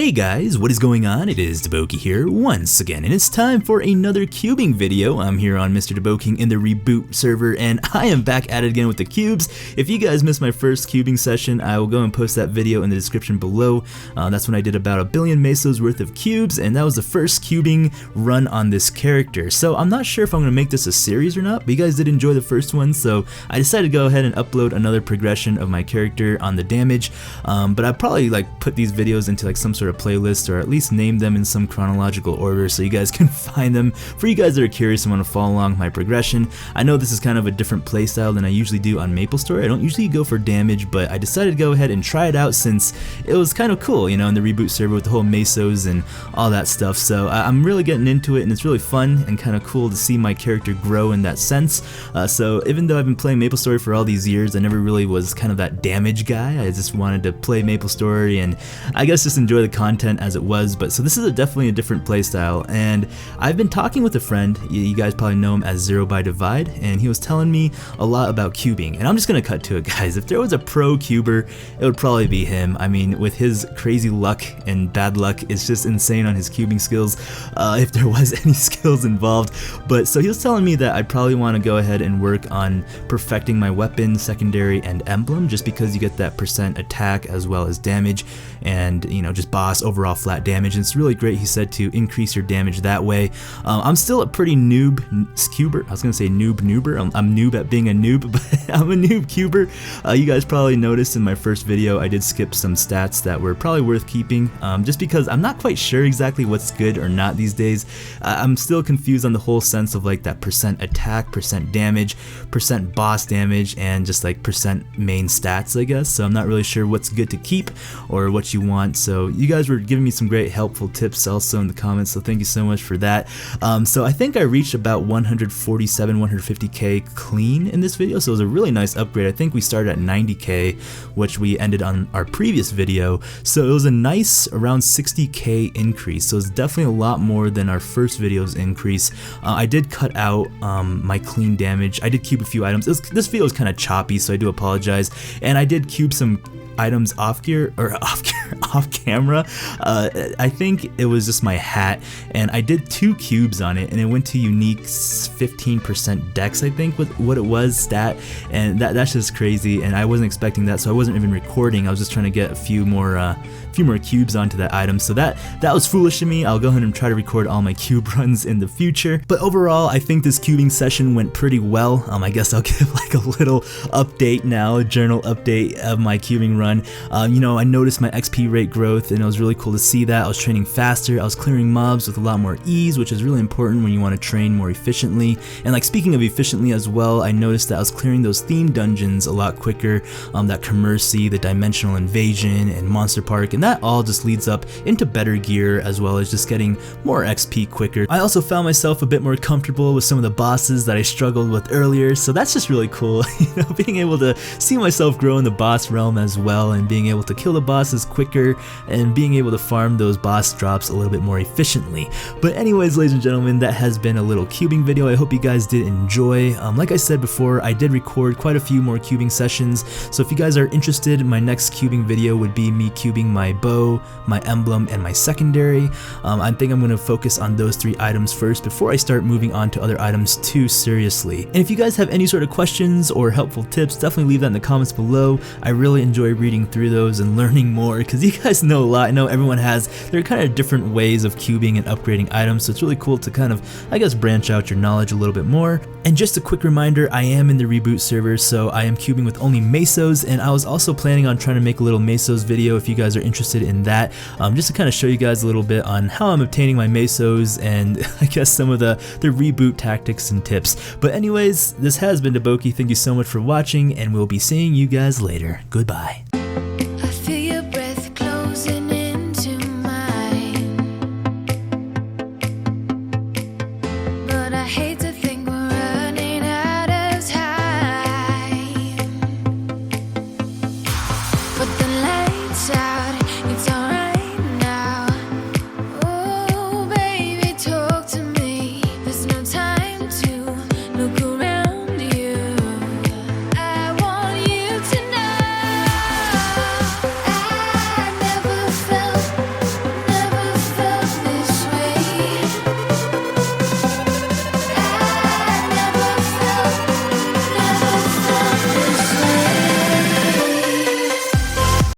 Hey guys, what is going on? It is DaBoki here once again, and it's time for another cubing video. I'm here on Mr. DaBowKing in the Reboot server, and I am back at it again with the cubes. If you guys missed my first cubing session, I will go and post that video in the description below. That's when I did about 1 billion mesos worth of cubes, and that was the first cubing run on this character. So I'm not sure if I'm going to make this a series or not, but you guys did enjoy the first one, so I decided to go ahead and upload another progression of my character on the damage. But I'd probably put these videos into some sort of playlist, or at least name them in some chronological order so you guys can find them for you guys that are curious and want to follow along my progression. I know this is kind of a different playstyle than I usually do on MapleStory. I don't usually go for damage, but I decided to go ahead and try it out since it was kind of cool, you know, in the Reboot server with the whole mesos and all that stuff. So I'm really getting into it, and it's really fun and kind of cool to see my character grow in that sense. So even though I've been playing MapleStory for all these years, I never really was kind of that damage guy. I just wanted to play MapleStory and I guess just enjoy the content as it was. But so this is definitely a different playstyle, and I've been talking with a friend. You guys probably know him as Zero by Divide, and he was telling me a lot about cubing, and I'm just gonna cut to it, guys. If there was a pro cuber, it would probably be him. I mean, with his crazy luck and bad luck, it's just insane on his cubing skills, if there was any skills involved. But so he was telling me that I'd probably want to go ahead and work on perfecting my weapon, secondary, and emblem, just because you get that % attack as well as damage, and you know, just boss overall flat damage. And it's really great, he said, to increase your damage that way. I'm still a pretty noob cuber. I was gonna say noober. I'm noob at being a noob, but I'm a noob cuber. You guys probably noticed in my first video I did skip some stats that were probably worth keeping, just because I'm not quite sure exactly what's good or not these days. I'm still confused on the whole sense of that % attack, % damage, % boss damage, and just % main stats, I guess. So I'm not really sure what's good to keep or what you want. So you guys were giving me some great helpful tips also in the comments, so thank you so much for that. So I think I reached about 147, 150k clean in this video, so it was a really nice upgrade. I think we started at 90k, which we ended on our previous video, so it was a nice around 60k increase. So it's definitely a lot more than our first video's increase. I did cut out my clean damage. I did cube a few items. This video is kind of choppy, so I do apologize, and I did cube some items off camera. I think it was just my hat, and I did 2 cubes on it, and it went to unique 15% dex, I think, with what it was stat, and that's just crazy, and I wasn't expecting that, so I wasn't even recording. I was just trying to get a few more cubes onto that item, so that was foolish of me. I'll go ahead and try to record all my cube runs in the future. But overall, I think this cubing session went pretty well. I guess I'll give a little update now, a journal update of my cubing run. You know, I noticed my XP rate growth, and it was really cool to see that. I was training faster, I was clearing mobs with a lot more ease, which is really important when you want to train more efficiently. And speaking of efficiently as well, I noticed that I was clearing those theme dungeons a lot quicker, that Commercy, the Dimensional Invasion, and Monster Park, and that all just leads up into better gear as well as just getting more XP quicker. I also found myself a bit more comfortable with some of the bosses that I struggled with earlier, so that's just really cool. You know, being able to see myself grow in the boss realm as well, and being able to kill the bosses quicker, and being able to farm those boss drops a little bit more efficiently. But anyways, ladies and gentlemen, that has been a little cubing video. I hope you guys did enjoy. Like I said before, I did record quite a few more cubing sessions, so if you guys are interested, my next cubing video would be me cubing my bow, my emblem, and my secondary. I think I'm going to focus on those 3 items first before I start moving on to other items too seriously. And if you guys have any sort of questions or helpful tips, definitely leave that in the comments below. I really enjoy reading through those and learning more, because you guys know a lot. I know everyone has their kind of different ways of cubing and upgrading items, so it's really cool to kind of, I guess, branch out your knowledge a little bit more. And just a quick reminder, I am in the Reboot server, so I am cubing with only mesos, and I was also planning on trying to make a little mesos video if you guys are interested in that, just to kind of show you guys a little bit on how I'm obtaining my mesos and I guess some of the reboot tactics and tips. But anyways, this has been DaBoki. Thank you so much for watching, and we'll be seeing you guys later. Goodbye.